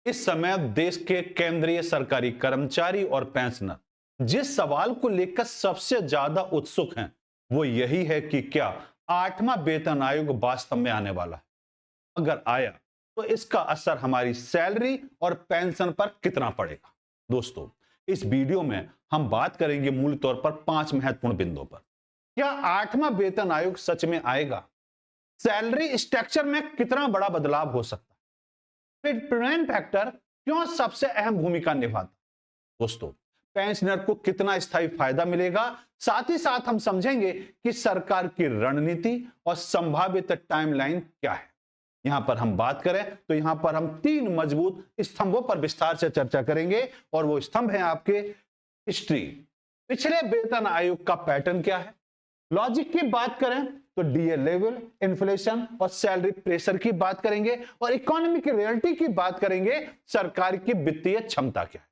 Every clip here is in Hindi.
इस समय देश के केंद्रीय सरकारी कर्मचारी और पेंशनर जिस सवाल को लेकर सबसे ज्यादा उत्सुक हैं, वो यही है कि क्या आठवां वेतन आयोग वास्तव में आने वाला है। अगर आया तो इसका असर हमारी सैलरी और पेंशन पर कितना पड़ेगा। दोस्तों, इस वीडियो में हम बात करेंगे मूल तौर पर 5 महत्वपूर्ण बिंदुओं पर। क्या आठवां वेतन आयोग सच में आएगा? सैलरी स्ट्रक्चर में कितना बड़ा बदलाव हो सकता है? पेमेंट फैक्टर क्यों सबसे अहम भूमिका निभाता? दोस्तों, पेंशनर को कितना स्थायी फायदा मिलेगा? साथ ही साथ हम समझेंगे कि सरकार की रणनीति और संभावित टाइमलाइन क्या है। यहां पर हम बात करें तो यहां पर हम 3 मजबूत स्तंभों पर विस्तार से चर्चा करेंगे और वो स्तंभ है आपके हिस्ट्री, पिछले वेतन आयोग का पैटर्न क्या है। लॉजिक की बात करें तो डीए लेवल, इन्फ्लेशन और सैलरी प्रेशर की बात करेंगे और इकोनॉमी की रियलिटी की बात करेंगे, सरकार की वित्तीय क्षमता क्या है।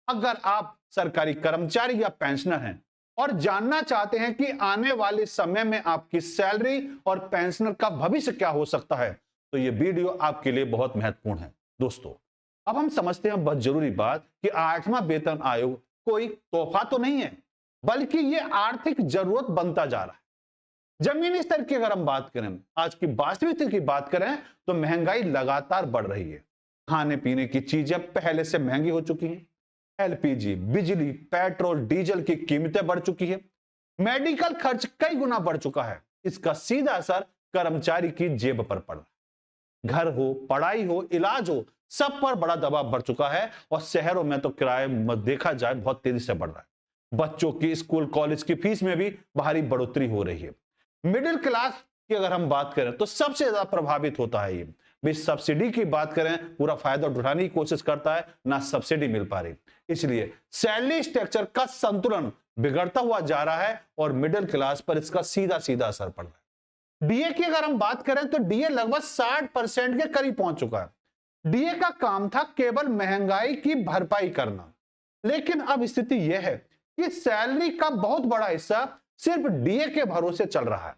अगर आप सरकारी कर्मचारी या पेंशनर हैं और जानना चाहते हैं कि आने वाले समय में आपकी सैलरी और पेंशनर का भविष्य क्या हो सकता है, तो यह वीडियो आपके लिए बहुत महत्वपूर्ण है। दोस्तों, अब हम समझते हैं बहुत जरूरी बात कि आठवां वेतन आयोग कोई तोहफा तो नहीं है, बल्कि यह आर्थिक जरूरत बनता जा रहा है। जमीनी स्तर की अगर हम बात करें, आज की वास्तविकता की बात करें तो महंगाई लगातार बढ़ रही है। खाने पीने की चीजें पहले से महंगी हो चुकी हैं। एलपीजी, बिजली, पेट्रोल, डीजल की कीमतें बढ़ चुकी है। मेडिकल खर्च कई गुना बढ़ चुका है। इसका सीधा असर कर्मचारी की जेब पर पड़ रहा है। घर हो, पढ़ाई हो, इलाज हो, सब पर बड़ा दबाव बढ़ चुका है और शहरों में तो किराए देखा जाए बहुत तेजी से बढ़ रहा है। बच्चों की स्कूल कॉलेज की फीस में भी भारी बढ़ोतरी हो रही है। मिडिल क्लास की अगर हम बात करें तो सबसे ज्यादा प्रभावित होता है ये भी। सब्सिडी की बात करें, पूरा फायदा उठाने की कोशिश करता है, ना सब्सिडी मिल पा रही। इसलिए सैलरी स्ट्रक्चर का संतुलन बिगड़ता हुआ जा रहा है और मिडिल क्लास पर इसका सीधा सीधा असर पड़ रहा है। डीए की अगर हम बात करें तो डीए लगभग 60% के करीब पहुंच चुका है। डीए का काम था केवल महंगाई की भरपाई करना, लेकिन अब स्थिति यह है कि सैलरी का बहुत बड़ा हिस्सा सिर्फ डीए के भरोसे चल रहा है।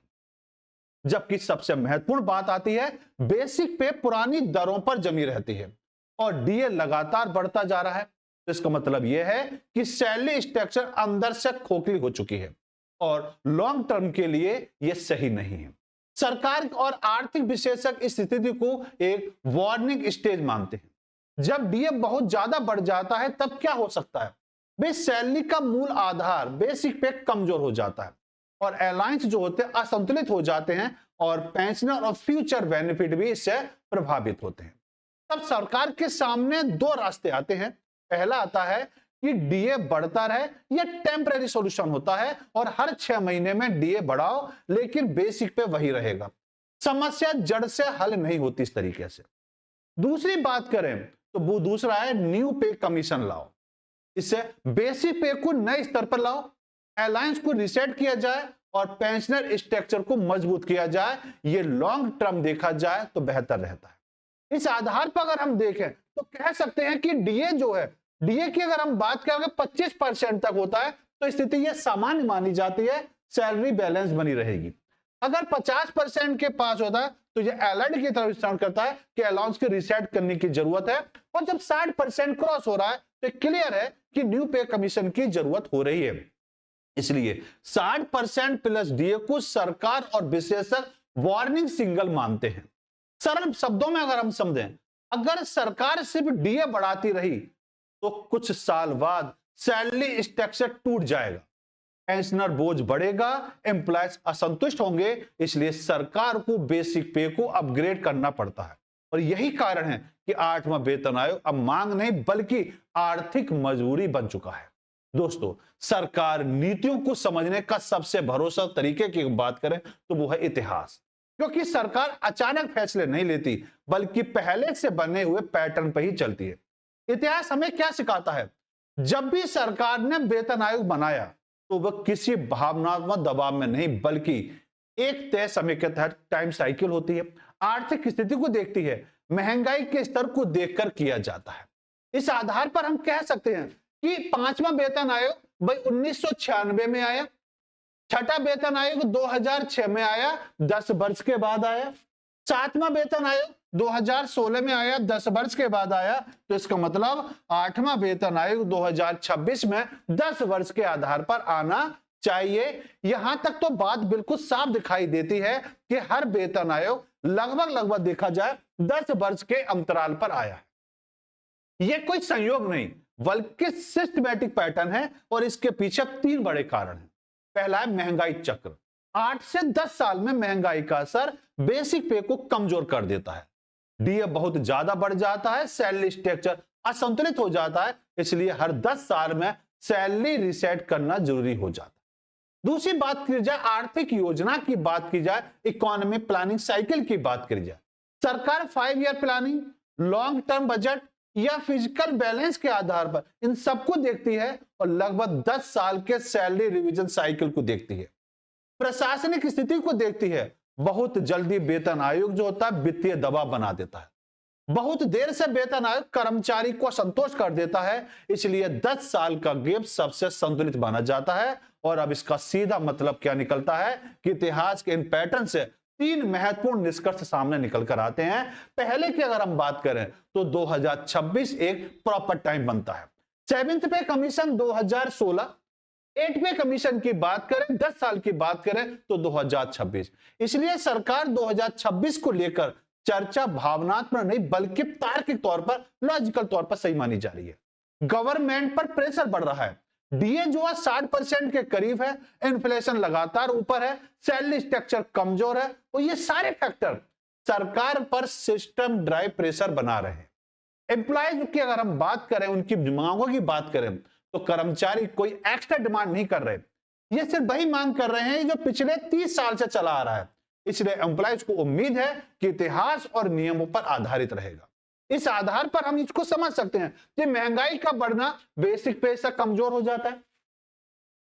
जबकि सबसे महत्वपूर्ण बात आती है, बेसिक पे पुरानी दरों पर जमी रहती है और डीए लगातार बढ़ता जा रहा है। तो इसका मतलब यह है कि सैलरी स्ट्रक्चर अंदर से खोखली हो चुकी है और लॉन्ग टर्म के लिए यह सही नहीं है। सरकार और आर्थिक विशेषज्ञ इस स्थिति को एक वार्निंग स्टेज मानते हैं। जब डीए बहुत ज्यादा बढ़ जाता है तब क्या हो सकता है? बेस सैलरी का मूल आधार बेसिक पे कमजोर हो जाता है और अलायंस जो होते हैं असंतुलित हो जाते हैं और पेंशनर और फ्यूचर बेनिफिट भी इससे प्रभावित होते हैं। तब सरकार के सामने 2 रास्ते आते हैं। पहला आता है कि डीए बढ़ता रहे, यह टेम्पररी सॉल्यूशन होता है और हर 6 महीने में डीए बढ़ाओ लेकिन बेसिक पे वही रहेगा। समस्या जड़ से हल नहीं होती इस तरीके से। दूसरी बात करें तो वो दूसरा है न्यू पे कमीशन लाओ। इससे बेसिक पे को नए स्तर पर लाओ, अलायंस को रिसेट किया जाए और पेंशनर स्ट्रक्चर को मजबूत किया जाए। ये लॉन्ग टर्म देखा जाए तो बेहतर रहता है। इस आधार पर अगर हम देखें तो कह सकते हैं कि डीए जो है, डीए की अगर हम बात करें 25% तक होता है तो स्थिति यह सामान्य मानी जाती है, सैलरी बैलेंस बनी रहेगी। अगर 50% के पास होता है तो यह एलर्ड की तरफ स्टार्ट करता है कि अलाउंस की रिसेट करने की जरूरत है और जब 60% क्रॉस हो रहा है तो क्लियर है कि न्यू पे कमीशन की जरूरत हो रही है। इसलिए 60% प्लस डीए को सरकार और विशेषज्ञ वार्निंग सिग्नल मानते हैं। सरल शब्दों में अगर हम समझें, अगर सरकार सिर्फ डीए बढ़ाती रही तो कुछ साल बाद सैलरी स्ट्रक्चर टूट जाएगा, पेंशनर बोझ बढ़ेगा, एम्प्लॉयज असंतुष्ट होंगे। इसलिए सरकार को बेसिक पे को अपग्रेड करना पड़ता है और यही कारण है कि आठवां वेतन आयोग अब मांग नहीं बल्कि आर्थिक मजबूरी बन चुका है। दोस्तों, सरकार नीतियों को समझने का सबसे भरोसा तरीके की बात करें तो वो है इतिहास, क्योंकि सरकार अचानक फैसले नहीं लेती बल्कि पहले से बने हुए पैटर्न पर ही चलती है। इतिहास हमें क्या सिखाता है? जब भी सरकार ने वेतन आयोग बनाया तो वह किसी भावनात्मक दबाव में नहीं बल्कि एक तय समय के तहत टाइम साइकिल होती है, आर्थिक स्थिति को देखती है, महंगाई के स्तर को देखकर किया जाता है। इस आधार पर हम कह सकते हैं कि 5वां वेतन आयोग भाई 1996 में आया, छठा वेतन आयोग 2006 में आया, 10 वर्ष के बाद आया। सातवां वेतन आयोग 2016 में आया, 10 वर्ष के बाद आया, तो इसका मतलब आठवां वेतन आयोग 2026 में 10 वर्ष के आधार पर आना चाहिए। यहां तक तो बात बिल्कुल साफ दिखाई देती है कि हर वेतन आयोग लगभग देखा जाए 10 वर्ष के अंतराल पर आया है। यह कोई संयोग नहीं बल्कि सिस्टमैटिक पैटर्न है और इसके पीछे 3 बड़े कारण हैं। पहला है महंगाई चक्र। 8 से 10 साल में महंगाई का असर बेसिक पे को कमजोर कर देता है। डीए बहुत ज्यादा बढ़ जाता है, सैलरी स्ट्रक्चर असंतुलित हो जाता है, इसलिए हर 10 साल में सैलरी रिसेट करना जरूरी हो जाता है। दूसरी बात की जाए आर्थिक योजना की बात की जाए, इकोनॉमी प्लानिंग साइकिल की बात करी जाए, सरकार 5 year planning, long term budget या फिजिकल बैलेंस के आधार पर इन सबको देखती है और लगभग 10 साल के सैलरी रिवीजन साइकिल को देखती है। प्रशासनिक स्थिति को देखती है। बहुत जल्दी वेतन आयोग जो होता है वित्तीय दबाव बना देता है। बहुत देर से वेतन आयोग कर्मचारी को संतोष कर देता है, इसलिए 10 साल का गैप सबसे संतुलित माना जाता है। और अब इसका सीधा मतलब क्या निकलता है कि इतिहास के इन पैटर्न से 3 महत्वपूर्ण निष्कर्ष सामने निकल कर आते हैं। पहले की अगर हम बात करें तो 2026 एक प्रॉपर टाइम बनता है। 7th पे कमीशन 2016, 8 पे कमीशन की बात करें 10 साल की बात करें तो 2026। इसलिए सरकार 2026 को लेकर चर्चा भावनात्मक नहीं बल्कि तार्किक तौर पर, लॉजिकल तौर पर सही मानी जा रही है। गवर्नमेंट पर प्रेशर बढ़ रहा है। डीए जो है 60% के करीब है, इन्फ्लेशन लगातार ऊपर है, सैलरी स्ट्रक्चर कमजोर है, तो ये सारे फैक्टर सरकार पर सिस्टम ड्राइव प्रेशर बना रहे हैं। एम्प्लॉयज की अगर हम बात करें, उनकी मांगों की बात करें तो कर्मचारी कोई एक्स्ट्रा डिमांड नहीं कर रहे, ये सिर्फ वही मांग कर रहे हैं जो पिछले 30 साल से चला आ रहा है। इसलिए एम्प्लॉयज को उम्मीद है कि इतिहास और नियमों पर आधारित रहेगा। इस आधार पर हम इसको समझ सकते हैं कि महंगाई का बढ़ना बेसिक पे से कमजोर हो जाता है,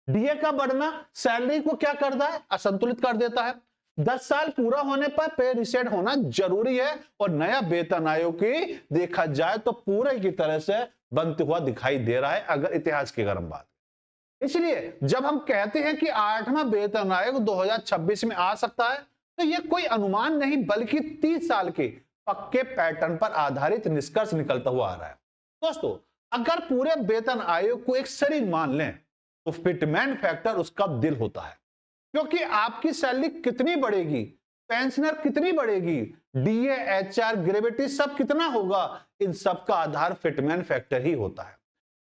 डीए का बढ़ना सैलरी को क्या करता है, असंतुलित कर देता है। 10 साल पूरा होने पर पे रिसेट होना जरूरी है और नया वेतन आयोग की देखा जाए तो पूरे की तरह से बनते हुआ दिखाई दे रहा है अगर इतिहास की अगर हम बात। इसलिए जब हम कहते हैं कि 8वां वेतन आयोग 2026 में आ सकता है तो यह कोई अनुमान नहीं बल्कि 30 साल के पक्के पैटर्न पर आधारित निष्कर्ष निकलता हुआ आ रहा है। दोस्तों, अगर पूरे वेतन आयोग को एक शरीर मान लें तो फिटमैन फैक्टर उसका दिल होता है, क्योंकि आपकी सैलरी कितनी बढ़ेगी, पेंशनर कितनी बढ़ेगी, डीए, एचआर, ग्रेविटी सब कितना होगा, इन सब का आधार फिटमैन फैक्टर ही होता है।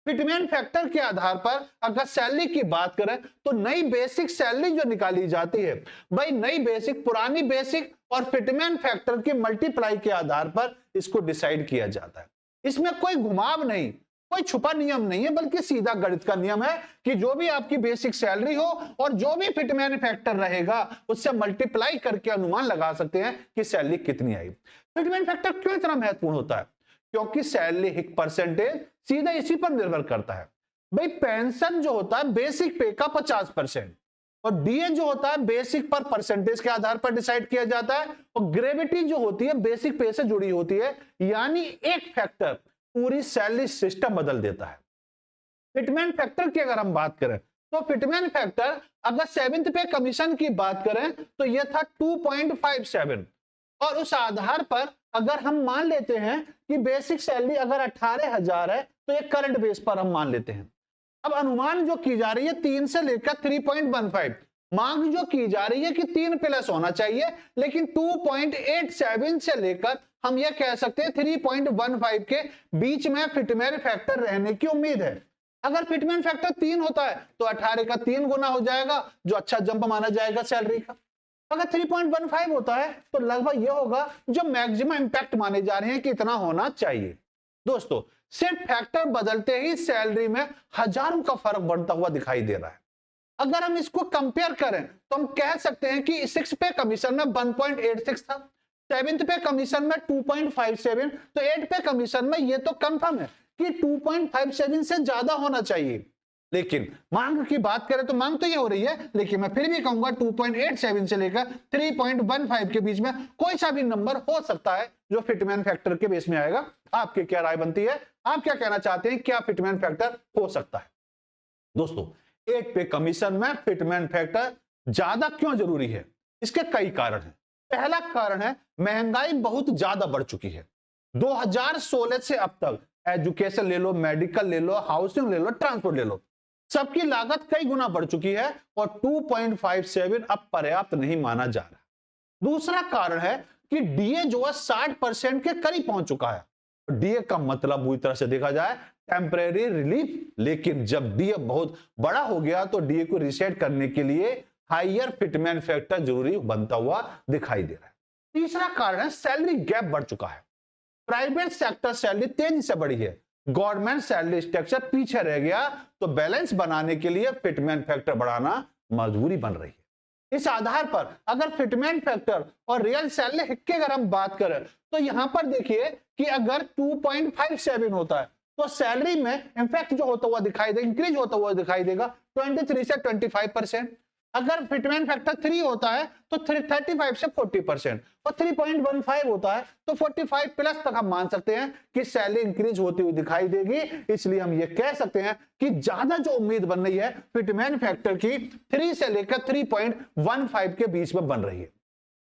फिटमैन फैक्टर के आधार पर अगर सैलरी की बात करें तो नई बेसिक सैलरी जो निकाली जाती है, भाई नई बेसिक, पुरानी बेसिक और फिटमैन फैक्टर की मल्टीप्लाई के आधार पर इसको डिसाइड किया जाता है। इसमें कोई घुमाव नहीं, कोई छुपा नियम नहीं है, बल्कि सीधा गणित का नियम है कि जो भी आपकी बेसिक सैलरी हो और जो भी फिटमैन फैक्टर रहेगा उससे मल्टीप्लाई करके अनुमान लगा सकते हैं कि सैलरी कितनी आई। फिटमैन फैक्टर क्यों इतना महत्वपूर्ण होता है? क्योंकि सैलरी एक परसेंटेज सीधा इसी पर निर्भर करता है। भाई पेंशन जो होता है बेसिक पे का 50% और डीए जो होता है बेसिक पर परसेंटेज के आधार पर डिसाइड किया जाता है और ग्रेविटी जो होती है बेसिक पे से जुड़ी होती है, यानी एक फैक्टर पूरी सैलरी सिस्टम बदल देता है। फिटमैन फैक्टर की अगर हम बात करें तो फिटमैन फैक्टर अगर 7th पे कमीशन की बात करें तो यह था 2.57 और उस आधार पर अगर हम मान लेते हैं कि बेसिक सैलरी अगर 18,000 है तो एक करंट बेस पर हम मान लेते हैं। अब अनुमान जो की जा रही है 3 से लेकर 3.15, मांग जो की जा रही है कि 3 प्लस होना चाहिए, लेकिन 2.87 से लेकर हम यह कह सकते हैं 3.15 के बीच में फिटमैन फैक्टर रहने की उम्मीद है। अगर फिटमैन फैक्टर 3 होता है तो 18 का 3 गुना हो जाएगा, जो अच्छा जंप माना जाएगा सैलरी का। अगर 3.15 होता है तो लगभग यह होगा जो मैक्सिमम इंपैक्ट माने जा रहे हैं कि इतना होना चाहिए। दोस्तों, सिर्फ फैक्टर बदलते ही सैलरी में हजारों का फर्क बढ़ता हुआ दिखाई दे रहा है। अगर हम इसको कंपेयर करें तो हम कह सकते हैं कि 6 पे कमीशन में 1.86 था, 7th पे कमीशन में 2.57, तो 8 पे कमीशन में ये तो कंफर्म है कि 2.57 से ज्यादा होना चाहिए। लेकिन मांग की बात करें तो मांग तो ये हो रही है, लेकिन मैं फिर भी कहूंगा 2.87 से लेकर 3.15 के बीच में कोई सा भी नंबर हो सकता है जो फिटमैन फैक्टर के बेस में आएगा। आपकी क्या राय बनती है? आप क्या कहना चाहते हैं, क्या फिटमैन फैक्टर हो सकता है? दोस्तों, 8 पे कमीशन में फिटमैन फैक्टर ज्यादा क्यों जरूरी है? इसके कई कारण हैं। पहला कारण है महंगाई बहुत ज्यादा बढ़ चुकी है। 2016 से अब तक एजुकेशन ले लो, मेडिकल ले लो, हाउसिंग ले लो, ट्रांसपोर्ट ले लो, सबकी लागत कई गुना बढ़ चुकी है और 2.57 अब पर्याप्त नहीं माना जा रहा। दूसरा कारण है कि डीए जो है 60% के करीब पहुंच चुका है। डीए का मतलब पूरी तरह से देखा जाए टेम्परेरी रिलीफ, लेकिन जब डीए बहुत बड़ा हो गया तो डीए को रिसेट करने के लिए हायर फिटमेंट फैक्टर जरूरी बनता हुआ दिखाई दे रहा है। तीसरा कारण है सैलरी गैप बढ़ चुका है। प्राइवेट सेक्टर सैलरी तेजी से बढ़ी है, गवर्नमेंट सैलरी स्ट्रक्चर पीछे रह गया, तो बैलेंस बनाने के लिए फिटमेंट फैक्टर बढ़ाना मजबूरी बन रही है। इस आधार पर अगर फिटमेंट फैक्टर और रियल सैलरी की अगर हम बात करें तो यहां पर देखिए कि अगर 2.57 होता है तो सैलरी में इंफैक्ट जो होता हुआ दिखाई देगा, इंक्रीज होता हुआ दिखाई देगा 23 से 25%। अगर फिटमेंट फैक्टर 3 होता है तो 35 से 40% और 3.15 होता है तो 45 प्लस तक हम मान सकते हैं कि सैलरी इंक्रीज होती हुई दिखाई देगी। इसलिए हम ये कह सकते हैं कि ज्यादा जो उम्मीद बन रही है फिटमेंट फैक्टर की 3 से लेकर 3.15 के बीच में बन रही है।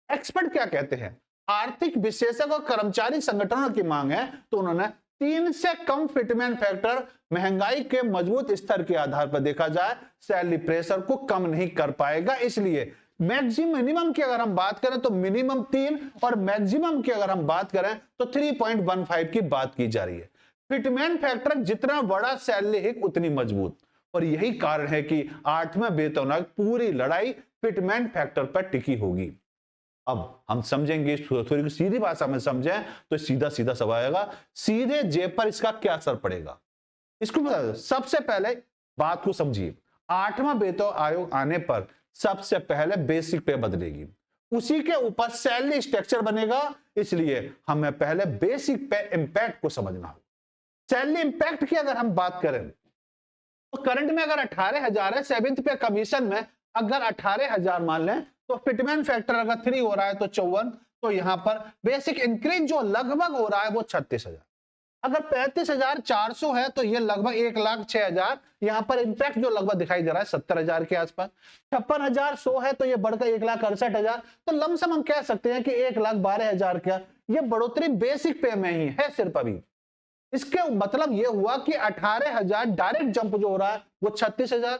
एक्सपर्ट क्या कहते हैं? आर्थिक विशेषज्ञ और कर्मचारी संगठनों की मांग है तो उन्होंने 3 से कम फिटमेंट फैक्टर महंगाई के मजबूत स्तर के आधार पर देखा जाए सैलरी प्रेशर को कम नहीं कर पाएगा। इसलिए मैक्सिमम मिनिमम की अगर हम बात करें तो मिनिमम 3 और मैक्सिमम की अगर हम बात करें तो 3.15 की बात की जा रही है। फिटमेंट फैक्टर जितना बड़ा सैलरी हिक उतनी मजबूत, और यही कारण है कि 8वें वेतन आयोग पूरी लड़ाई फिटमेंट फैक्टर पर टिकी होगी। अब हम समझेंगे, थोड़ी सीधी भाषा में समझें तो सीधा सीधा सवाल आएगा, सीधे जेब पर इसका क्या असर पड़ेगा? इसको सबसे पहले बात को समझिए। 8वां वेतन आयोग आने पर सबसे पहले बेसिक पे बदलेगी, उसी के ऊपर सैलरी स्ट्रक्चर बनेगा। इसलिए हमें पहले बेसिक पे इंपैक्ट को समझना होगा। सैलरी इंपैक्ट की अगर हम बात करें तो करंट में अगर 18,000 है, 7th पे कमीशन में अगर 18,000 मान लें तो फिटमेंट फैक्टर अगर 3 हो रहा है तो 54, तो यहां पर बेसिक इंक्रीज जो लगभग हो रहा है वो 36,000। अगर 35,400 है तो ये लगभग 1,06,000, यहां पर इंपैक्ट जो लगभग दिखाई दे रहा है 70,000 के आसपास। 56,100 है तो ये बढ़कर 1,68,000, तो लमसम हम कह सकते हैं कि 1,12,000 का ये बढ़ोतरी बेसिक पे में ही है सिर्फ अभी। इसके मतलब ये हुआ कि 18,000 डायरेक्ट जंप जो हो रहा है वो 36,000।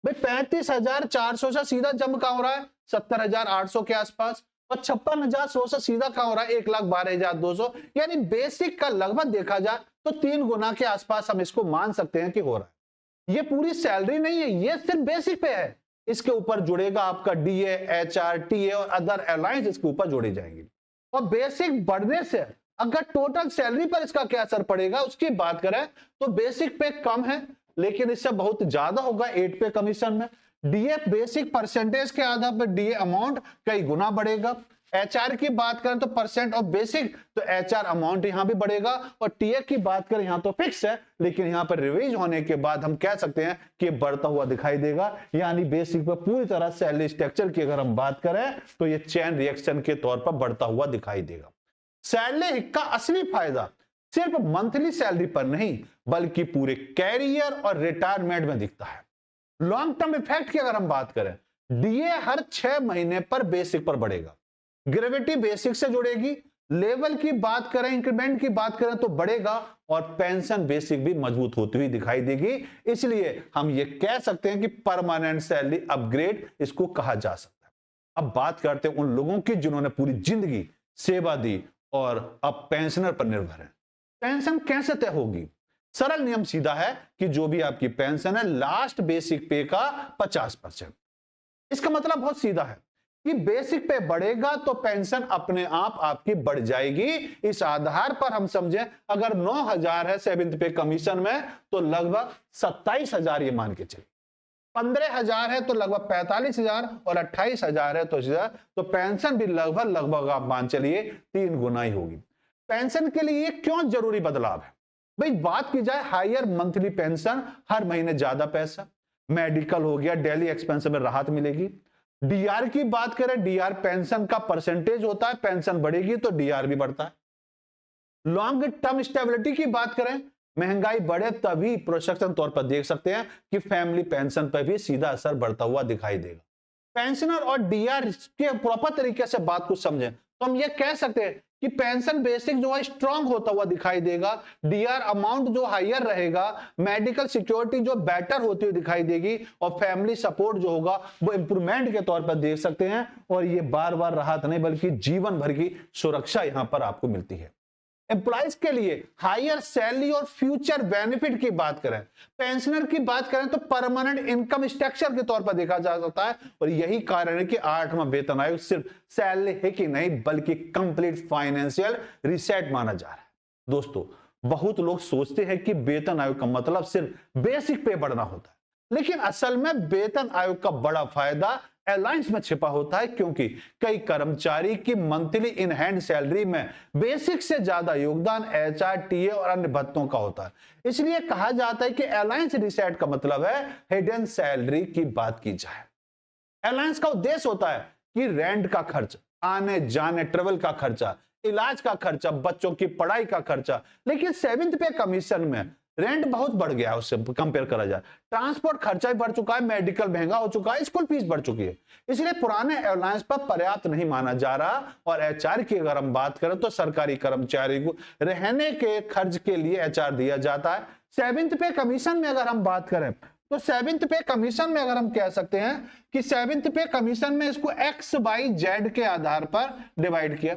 भाई 35,400 से सीधा जंप कहां हो रहा है 70,800 के आसपास, और 56,100 से सीधा कहां हो रहा है 1,12,200। यानी बेसिक का लगभग देखा जाए तो 3 गुना के आसपास हम इसको मान सकते हैं कि हो रहा है। ये पूरी सैलरी नहीं है, ये सिर्फ बेसिक पे है। इसके ऊपर जुड़ेगा आपका डीए, एचआर, टीए और अदर अलायंस इसके ऊपर जोड़ी जाएंगी। और बेसिक बढ़ने से अगर टोटल सैलरी पर इसका क्या असर पड़ेगा उसकी बात करें तो बेसिक पे कम है, लेकिन इससे बहुत ज्यादा होगा 8 पे कमीशन में। डीए बेसिक परसेंटेज के आधार पर डीए अमाउंट कई गुना बढ़ेगा। एचआर की बात करें तो परसेंट ऑफ बेसिक, तो एचआर अमाउंट यहां भी बढ़ेगा। और टीए की बात करें यहां तो फिक्स है, लेकिन यहां पर रिवीज होने के बाद हम कह सकते हैं कि बढ़ता हुआ दिखाई देगा। यानी बेसिक पर पूरी तरह सैलरी स्ट्रक्चर की अगर हम बात करें तो ये चेन रिएक्शन के तौर पर बढ़ता हुआ दिखाई देगा। सैलरी का असली फायदा सिर्फ मंथली सैलरी पर नहीं बल्कि पूरे कैरियर और रिटायरमेंट में दिखता है। लॉन्ग टर्म इफेक्ट की अगर हम बात करें, डीए हर 6 महीने पर बेसिक पर बढ़ेगा, ग्रेविटी बेसिक से जुड़ेगी, लेवल की बात करें, इंक्रीमेंट की बात करें तो बढ़ेगा, और पेंशन बेसिक भी मजबूत होती हुई दिखाई देगी। इसलिए हम ये कह सकते हैं कि परमानेंट सैलरी अपग्रेड इसको कहा जा सकता है। अब बात करते हैं उन लोगों की जिन्होंने पूरी जिंदगी सेवा दी और अब पेंशनर पर निर्भर है। पेंशन कैसे तय होगी? सरल नियम सीधा है कि जो भी आपकी पेंशन है लास्ट बेसिक पे का 50%। इसका मतलब बहुत सीधा है कि बेसिक पे बढ़ेगा तो पेंशन अपने आप आपकी बढ़ जाएगी। इस आधार पर हम समझें अगर 9,000 है 7th पे कमीशन में तो लगभग 27,000 ये मान के चलिए, 15,000 है तो लगभग 45,000, और 28,000 है तो पेंशन भी लगभग आप मान चलिए 3 गुना ही होगी। पेंशन के लिए क्यों जरूरी बदलाव है? भाई बात की जाए हायर मंथली पेंशन, हर महीने ज्यादा पैसा, मेडिकल हो गया, डेली एक्सपेंस में राहत मिलेगी। डीआर की बात करें, डीआर पेंशन का परसेंटेज होता है, पेंशन बढ़ेगी तो डीआर भी बढ़ता है। लॉन्ग टर्म स्टेबिलिटी की बात करें, महंगाई बढ़े तभी प्रोजेक्शन तौर पर देख सकते हैं कि फैमिली पेंशन पर भी सीधा असर बढ़ता हुआ दिखाई देगा। पेंशनर और डीआर के प्रॉपर तरीके से बात को समझें तो हम ये कह सकते हैं कि पेंशन बेसिक जो है स्ट्रांग होता हुआ दिखाई देगा, डीआर अमाउंट जो हायर रहेगा, मेडिकल सिक्योरिटी जो बेटर होती हुई दिखाई देगी, और फैमिली सपोर्ट जो होगा वो इंप्रूवमेंट के तौर पर देख सकते हैं। और ये बार बार राहत नहीं बल्कि जीवन भर की सुरक्षा यहां पर आपको मिलती है। एम्प्लॉइज के लिए हायर सैलरी और फ्यूचर बेनिफिट की बात करें, पेंशनर की बात करें तो परमानेंट इनकम स्ट्रक्चर के तौर पर देखा जा सकता है। और यही कारण है कि 8वां वेतन आयोग सिर्फ सैलरी है कि नहीं बल्कि कंप्लीट फाइनेंशियल रिसेट माना जा रहा है। दोस्तों, बहुत लोग सोचते हैं कि वेतन आयोग का मतलब सिर्फ बेसिक पे बढ़ना होता है, लेकिन असल में वेतन आयोग का बड़ा फायदा अलायंस में छिपा होता है, क्योंकि कई कर्मचारी की मंथली इन हैंड सैलरी में बेसिक से ज्यादा योगदान एचआर, टीए और अन्य भत्तों का होता है। इसलिए कहा जाता है कि अलायंस रिसेट का मतलब है हिडन सैलरी की बात की जाए। अलायंस का उद्देश्य होता है कि रेंट का खर्च, आने जाने ट्रेवल का खर्चा, इलाज का खर्चा, बच्चों की पढ़ाई का खर्चा। लेकिन 7th पे कमीशन में रेंट बहुत बढ़ गया है, उससे कंपेयर करा जाए ट्रांसपोर्ट खर्चा भी बढ़ चुका है, मेडिकल महंगा हो चुका है, स्कूल फीस बढ़ चुकी है। इसलिए पुराने अलायंस पर पर्याप्त नहीं माना जा रहा। और एचआर की अगर हम बात करें तो सरकारी कर्मचारी को रहने के खर्च के लिए एचआर दिया जाता है। 7th पे कमीशन में अगर हम बात करें तो 7th पे कमीशन में अगर हम कह सकते हैं कि 7th पे कमीशन में इसको XYZ के आधार पर डिवाइड किया।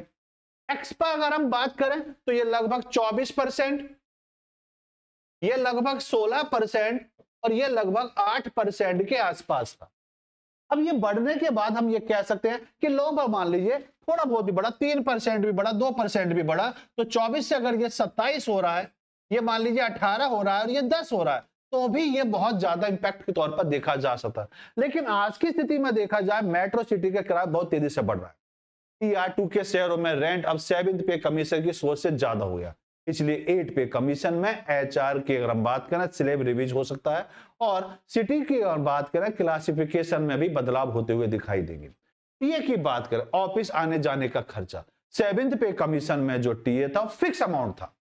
एक्स पर अगर हम बात करें तो ये लगभग 24%, ये लगभग 16% और ये लगभग 8% के आसपास था। अब ये बढ़ने के बाद हम ये कह सकते हैं कि लोग मान लीजिए थोड़ा बहुत भी बढ़ा, 3% भी बढ़ा, 2% भी बढ़ा, तो 24 से अगर ये 27 हो रहा है, ये मान लीजिए 18 हो रहा है और ये 10 हो रहा है, तो भी ये बहुत ज्यादा इंपैक्ट के तौर पर देखा जा सकता है। लेकिन आज की स्थिति में देखा जाए मेट्रो सिटी के किराए बहुत तेजी से बढ़ रहा है। टीआर2 के शहरों में रेंट अब 7th पे कमीशन की सोच से ज्यादा हो गया, इसलिए 8 पे कमीशन में एचआर की अगर हम बात करें स्लैब रिवीज हो सकता है। और सिटी की अगर बात करें क्लासिफिकेशन में भी बदलाव होते हुए दिखाई देंगे। टीए की बात करें, ऑफिस आने जाने का खर्चा, 7th पे कमीशन में जो टीए था फिक्स अमाउंट था,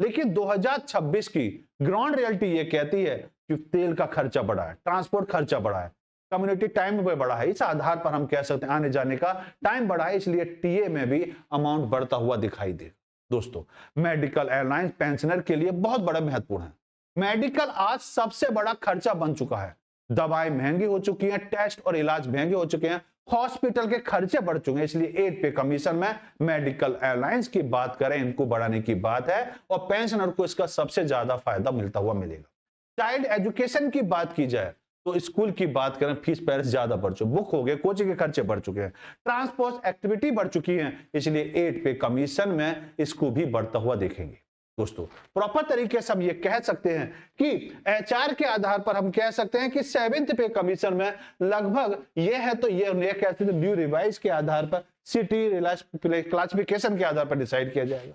लेकिन 2026 की ग्राउंड रियलिटी ये कहती है कि तेल का खर्चा बढ़ा है, ट्रांसपोर्ट खर्चा बढ़ा है, कम्युनिटी टाइम भी बढ़ा है। इस आधार पर हम कह सकते हैं आने जाने का टाइम बढ़ा है, इसलिए टीए में भी अमाउंट बढ़ता हुआ दिखाई दे। दोस्तों, मेडिकल अलायंस पेंशनर के लिए बहुत बड़ा महत्वपूर्ण है। मेडिकल आज सबसे बड़ा खर्चा बन चुका है, दवाएं महंगी हो चुकी हैं, टेस्ट और इलाज महंगे हो चुके हैं, हॉस्पिटल के खर्चे बढ़ चुके हैं। इसलिए 8 पे कमीशन में मेडिकल अलायंस की बात करें, इनको बढ़ाने की बात है और पेंशनर को इसका सबसे ज्यादा फायदा मिलता हुआ मिलेगा। चाइल्ड एजुकेशन की बात की जाए तो स्कूल की बात करें, फीस पैरस ज्यादा बढ़ चुके, बुक हो गए, कोचिंग के खर्चे बढ़ चुके हैं, ट्रांसपोर्ट एक्टिविटी बढ़ चुकी है, इसलिए 8 पे कमीशन में इसको भी बढ़ता हुआ देखेंगे। दोस्तों, प्रॉपर तरीके से हम ये कह सकते हैं कि एचआर के आधार पर हम कह सकते हैं कि 7th पे कमीशन में लगभग ये है, तो ये कह सकते हैं न्यू रिवाइज के आधार पर, सिटी क्लासिफिकेशन के आधार पर डिसाइड किया जाएगा।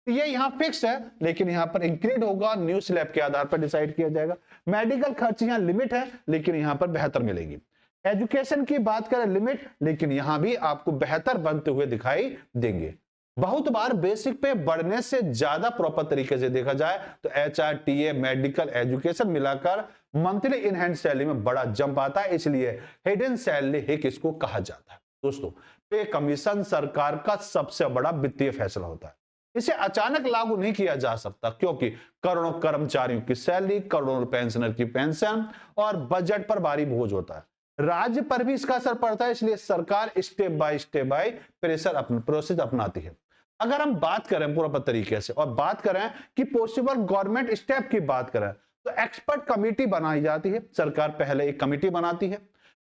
ये यहाँ फिक्स है, लेकिन यहाँ पर इंक्रीज होगा, न्यू स्लैब के आधार पर डिसाइड किया जाएगा। मेडिकल खर्च यहाँ लिमिट है, लेकिन यहाँ पर बेहतर मिलेगी। एजुकेशन की बात करें लिमिट, लेकिन यहाँ भी आपको बेहतर बनते हुए दिखाई देंगे। बहुत बार बेसिक पे बढ़ने से ज्यादा प्रॉपर तरीके से देखा जाए तो एचआर, टीए, मेडिकल, एजुकेशन मिलाकर मंथली इन हैंड सैलरी में बड़ा जंप आता है, इसलिए हिडन सैलरी हिक इसको कहा जाता है। दोस्तों, पे कमीशन सरकार का सबसे बड़ा वित्तीय फैसला होता है। इसे अचानक लागू नहीं किया जा सकता, क्योंकि करोड़ों कर्मचारियों की सैलरी, करोड़ों पेंशनर की पेंशन और बजट पर भारी बोझ होता है। राज्य पर भी इसका असर पड़ता है, इसलिए सरकार स्टेप बाय प्रोसेस अपनाती है। अगर हम बात करें पूरा तरीके से और बात करें कि पॉसिबल गवर्नमेंट स्टेप की बात करें तो एक्सपर्ट कमेटी बनाई जाती है। सरकार पहले एक कमेटी बनाती है,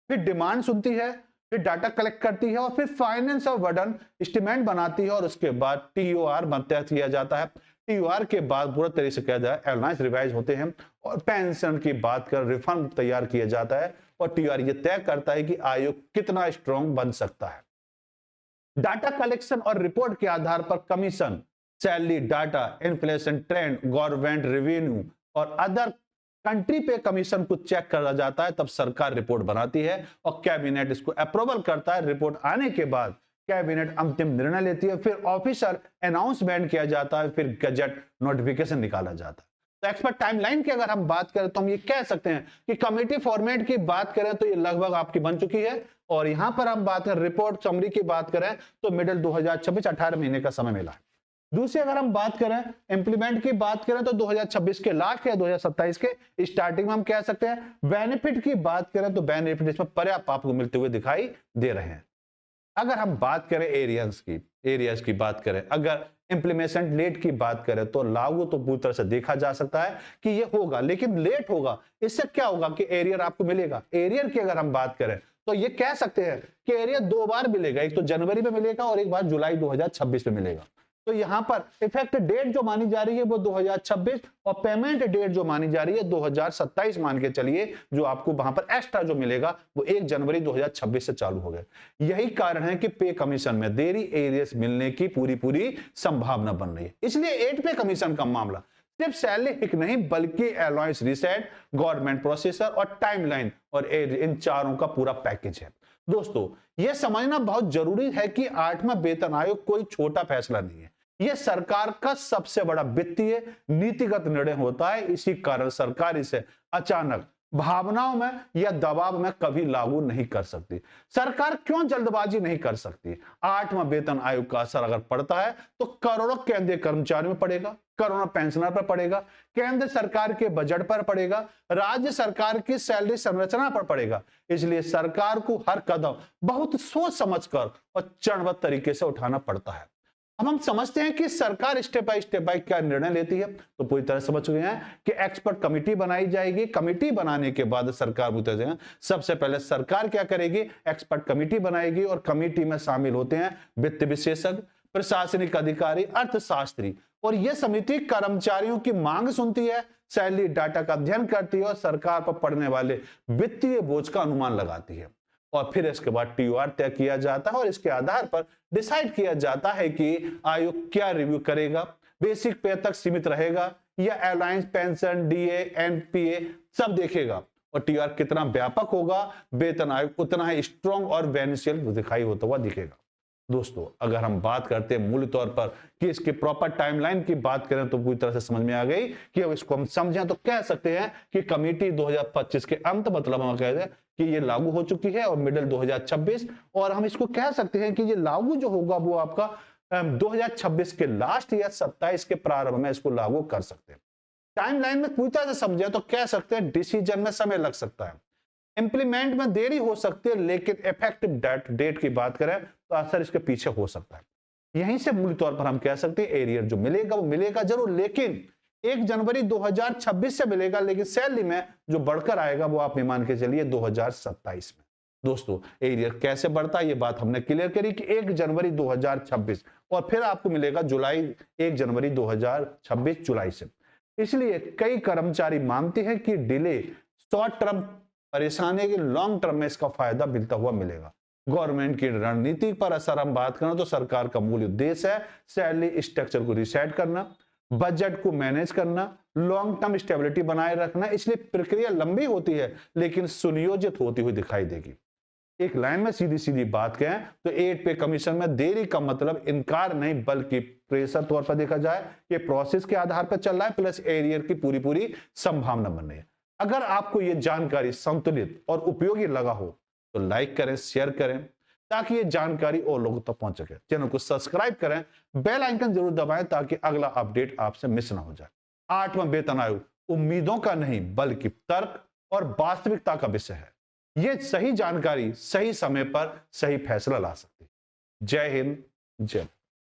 फिर डिमांड सुनती है, फिर डाटा कलेक्ट करती है और फिर फाइनेंस और बर्डन एस्टीमेट बनाती है और उसके बाद टीओआर तय किया जाता है। टीओआर के बाद पूरा तरीके से कहा जाए अलायंस रिवाइज होते हैं और पेंशन की बात कर रिफॉर्म तैयार किया जाता है और टीओआर ये तय करता है कि आयोग कितना स्ट्रांग बन सकता है। डाटा कलेक्शन और रिपोर्ट के आधार पर commission, salary data, inflation trend, government revenue और अदर कंट्री पे कमीशन को चेक करा जाता है। तब सरकार रिपोर्ट बनाती है और कैबिनेट इसको अप्रूवल करता है। रिपोर्ट आने के बाद कैबिनेट अंतिम निर्णय लेती है, फिर ऑफिशियल अनाउंसमेंट किया जाता है, फिर गजट नोटिफिकेशन निकाला जाता है। तो एक्सपर्ट टाइमलाइन की अगर हम बात करें तो हम ये कह सकते हैं कि कमेटी फॉर्मेट की बात करें तो ये लगभग आपकी बन चुकी है और यहां पर हम बात करें रिपोर्ट समरी की बात करें तो मिडिल 2026 18 महीने का समय मिला है। दूसरी अगर हम बात करें इंप्लीमेंट की बात करें तो 2026 के लास्ट या 2027 के स्टार्टिंग में हम कह सकते हैं। बेनिफिट की बात करें तो बेनिफिट इसमें पर्याप्त आपको मिलते हुए दिखाई दे रहे हैं। अगर हम बात करें एरियाज की बात करें, अगर इंप्लीमेशन लेट की बात करें तो लागू तो पूरी तरह से देखा जा सकता है कि ये होगा, लेकिन लेट होगा। इससे क्या होगा कि एरियर आपको मिलेगा। एरियर की अगर हम बात करें तो ये कह सकते हैं कि एरियर 2 बार मिलेगा, एक तो जनवरी में मिलेगा और एक बार जुलाई 2026 में मिलेगा। तो यहां पर इफेक्ट डेट जो मानी जा रही है वो 2026 और पेमेंट डेट जो मानी जा रही है 2027 मान के चलिए। जो आपको वहां पर एक्स्ट्रा जो मिलेगा वो 1 जनवरी 2026 से चालू हो गया। यही कारण है कि पे कमीशन में देरी एरियर्स मिलने की पूरी संभावना बन रही है। इसलिए 8 पे कमीशन का मामला सिर्फ सैलरी हिक नहीं बल्कि अलाउंस रीसेट, गवर्नमेंट प्रोसेसर और टाइमलाइन और इन चारों का पूरा पैकेज है। दोस्तों यह समझना बहुत जरूरी है कि 8वां वेतन आयोग कोई छोटा फैसला नहीं है। यह सरकार का सबसे बड़ा वित्तीय नीतिगत निर्णय होता है। इसी कारण सरकार इसे अचानक भावनाओं में या दबाव में कभी लागू नहीं कर सकती। सरकार क्यों जल्दबाजी नहीं कर सकती? 8वां वेतन आयोग का असर अगर पड़ता है तो करोड़ों केंद्रीय कर्मचारियों में पड़ेगा, करोड़ों पेंशनर पर पड़ेगा, केंद्र सरकार के बजट पर पड़ेगा, राज्य सरकार की सैलरी संरचना पर पड़ेगा। इसलिए सरकार को हर कदम बहुत सोच समझकर और चरणबद्ध तरीके से उठाना पड़ता है। अब हम समझते हैं कि सरकार स्टेप बाय क्या निर्णय लेती है। तो पूरी तरह समझ चुके हैं कि एक्सपर्ट कमेटी बनाई जाएगी। कमेटी बनाने के बाद सरकार सबसे पहले सरकार क्या करेगी, एक्सपर्ट कमेटी बनाएगी और कमेटी में शामिल होते हैं वित्त विशेषज्ञ, प्रशासनिक अधिकारी, अर्थशास्त्री और यह समिति कर्मचारियों की मांग सुनती है, सैलरी डाटा का अध्ययन करती है और सरकार पर पड़ने वाले वित्तीय बोझ का अनुमान लगाती है। और फिर इसके बाद टीओआर तय किया जाता है और इसके आधार पर डिसाइड किया जाता है कि आयोग क्या रिव्यू करेगा, बेसिक पे तक सीमित रहेगा या अलायंस, पेंशन, डीए, एनपीए सब देखेगा। और टीओआर कितना व्यापक होगा, वेतन आयोग उतना ही स्ट्रॉन्ग और बेनिफिशियल दिखाई होता हुआ दिखेगा। दोस्तों अगर हम बात करते हैं मूल तौर पर कि इसकी प्रॉपर टाइमलाइन की बात करें तो पूरी तरह से समझ में आ गई कि अब इसको हम समझें तो कह सकते हैं कि कमेटी 2025 के अंत मतलब हम कहते हैं कि ये लागू हो चुकी है और मिडिल 2026 और हम इसको कह सकते हैं कि ये लागू जो होगा वो आपका 2026 के लास्ट या 27 के प्रारंभ में इसको लागू कर सकते हैं। टाइमलाइन में पूरी तरह से समझे तो कह सकते हैं डिसीजन में समय लग सकता है, इंप्लीमेंट में देरी हो सकती है, लेकिन इफेक्टिव डेट की बात करें तो असर इसके पीछे हो सकता है। यहीं से मूल तौर पर हम कह सकते हैं एरियर जो मिलेगा वो मिलेगा जरूर, लेकिन 1 जनवरी 2026 से मिलेगा, लेकिन सैलरी में जो बढ़कर आएगा वो आप मान के चलिए 2027 में। दोस्तों एरियर कैसे बढ़ता है ये बात हमने क्लियर करी कि 1 जनवरी 2026 और फिर आपको मिलेगा जुलाई 1 जनवरी 2026 जुलाई से। इसलिए कई कर्मचारी मानते हैं कि डिले शॉर्ट टर्म परेशानी के लॉन्ग टर्म में इसका फायदा मिलता हुआ मिलेगा। गवर्नमेंट की रणनीति पर असर हम बात करें तो सरकार का मूल उद्देश्य है सैलरी स्ट्रक्चर को रिसेट करना, बजट को मैनेज करना, लॉन्ग टर्म स्टेबिलिटी बनाए रखना। इसलिए प्रक्रिया लंबी होती है लेकिन सुनियोजित होती हुई दिखाई देगी। एक लाइन में सीधी बात कहें तो 8 पे कमीशन में देरी का मतलब इनकार नहीं बल्कि प्रेशर तौर पर देखा जाए ये प्रोसेस के आधार पर चल रहा है प्लस एरियर की पूरी संभावना बन रही है। अगर आपको ये जानकारी संतुलित और उपयोगी लगा हो तो लाइक करें, शेयर करें ताकि ये जानकारी और लोगों तक पहुंच सके। चैनल को सब्सक्राइब करें, बेल आइकन जरूर दबाएं ताकि अगला अपडेट आपसे मिस ना हो जाए। 8वां वेतन आयोग उम्मीदों का नहीं बल्कि तर्क और वास्तविकता का विषय है। यह सही जानकारी सही समय पर सही फैसला ला सकती है। जय हिंद, जय